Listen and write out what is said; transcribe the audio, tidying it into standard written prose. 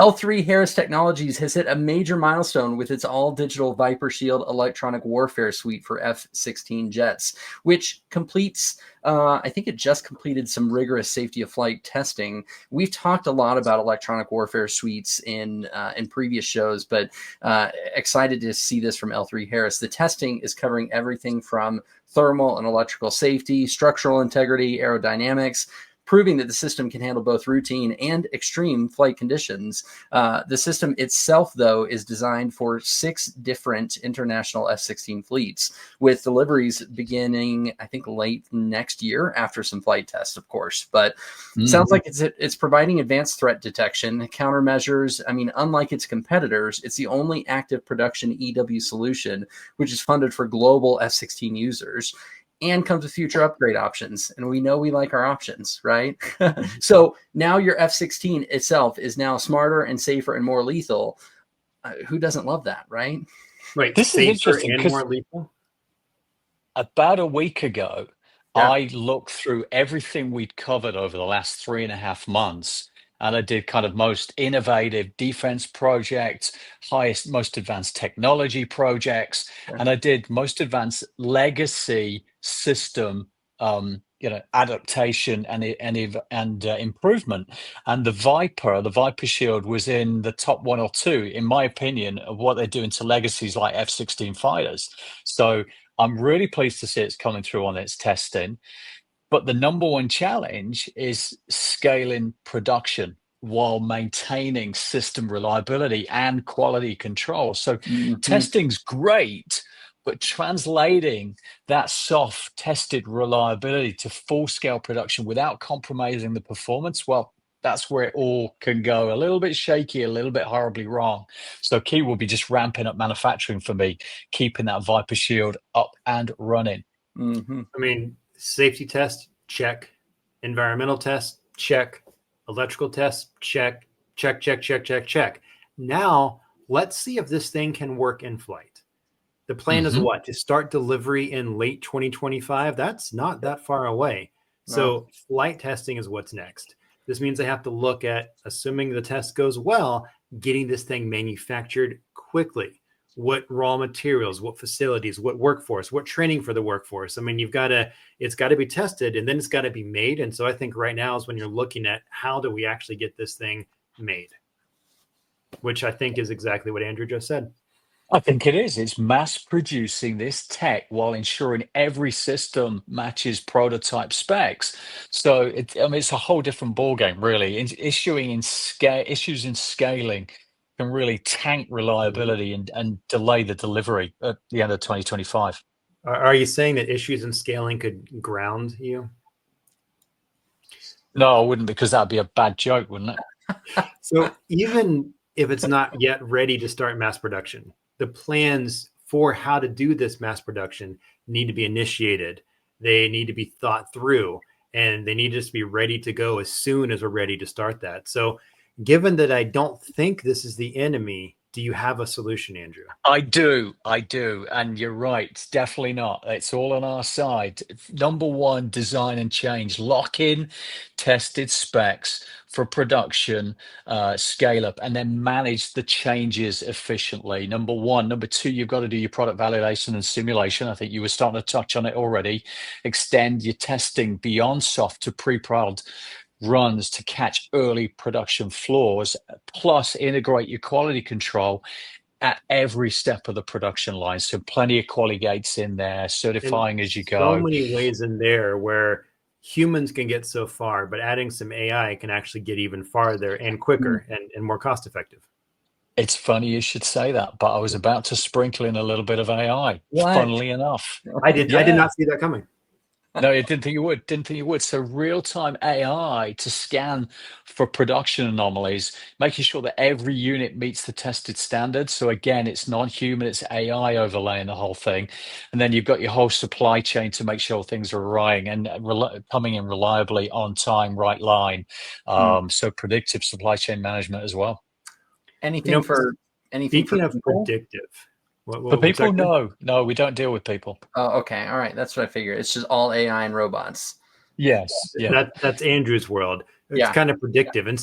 L3Harris Technologies has hit a major milestone with its all-digital Viper Shield electronic warfare suite for F-16 jets, which completes, I think it just completed some rigorous safety of flight testing. We've talked a lot about electronic warfare suites in previous shows, but excited to see this from L3Harris. The testing is covering everything from thermal and electrical safety, structural integrity, aerodynamics, proving that the system can handle both routine and extreme flight conditions. The system itself, though, is designed for 6 different international F-16 fleets, with deliveries beginning, I think, late next year after some flight tests, of course. But sounds like it's providing advanced threat detection, countermeasures. I mean, unlike its competitors, it's the only active production EW solution, which is funded for global F-16 users, and comes with future upgrade options. And we know we like our options, right? So now your F-16 itself is now smarter and safer and more lethal. Who doesn't love that, right? Right. This is interesting and more lethal. About a week ago, I looked through everything we'd covered over the last 3.5 months, and I did kind of most innovative defense projects, most advanced technology projects, and I did most advanced legacy system, adaptation and improvement. And the Viper Shield was in the top 1 or 2, in my opinion, of what they're doing to legacies like F-16 fighters. So I'm really pleased to see it's coming through on its testing. But the number one challenge is scaling production while maintaining system reliability and quality control. So testing's great, but translating that soft tested reliability to full scale production without compromising the performance, well, that's where it all can go a little bit shaky, a little bit horribly wrong. So key will be just ramping up manufacturing for me, keeping that Viper Shield up and running. I mean, safety test, check. Environmental test, check. Electrical test, check. Check. Now, let's see if this thing can work in flight. The plan is what? To start delivery in late 2025? That's not that far away. So flight testing is what's next. This means I have to look at, assuming the test goes well, getting this thing manufactured quickly. What raw materials, what facilities, what workforce, what training for the workforce. I mean, it's got to be tested, and then it's got to be made. And so I think right now is when you're looking at how do we actually get this thing made, which I think is exactly what Andrew just said. I think it is. It's mass producing this tech while ensuring every system matches prototype specs. So it's a whole different ballgame, really. Issues in scaling can really tank reliability and delay the delivery at the end of 2025. Are you saying that issues in scaling could ground you? No, I wouldn't, because that'd be a bad joke, wouldn't it? So even if it's not yet ready to start mass production, the plans for how to do this mass production need to be initiated. They need to be thought through, and they need to just be ready to go as soon as we're ready to start that. So given that I don't think this is the enemy, do you have a solution, Andrew? I do. And you're right. It's definitely not. It's all on our side. Number one, design and change. Lock in tested specs for production, scale up, and then manage the changes efficiently. Number one. Number two, you've got to do your product validation and simulation. I think you were starting to touch on it already. Extend your testing beyond soft to pre-prod runs to catch early production flaws, plus integrate your quality control at every step of the production line. So plenty of quality gates in there, certifying as you go. So many ways in there where humans can get so far, but adding some AI can actually get even farther and quicker and more cost effective. It's funny you should say that, but I was about to sprinkle in a little bit of AI, funnily enough. I did not see that coming. No, I didn't think you would. So real-time AI to scan for production anomalies, making sure that every unit meets the tested standards. So again, it's non-human, it's AI overlaying the whole thing. And then you've got your whole supply chain to make sure things are arriving and coming in reliably, on time, right line. So predictive supply chain management as well. Anything for speaking of people? Predictive. For people, no, we don't deal with people. Oh, okay. All right. That's what I figured. It's just all AI and robots. Yes. Yeah. That's Andrew's world. It's kind of predictive. And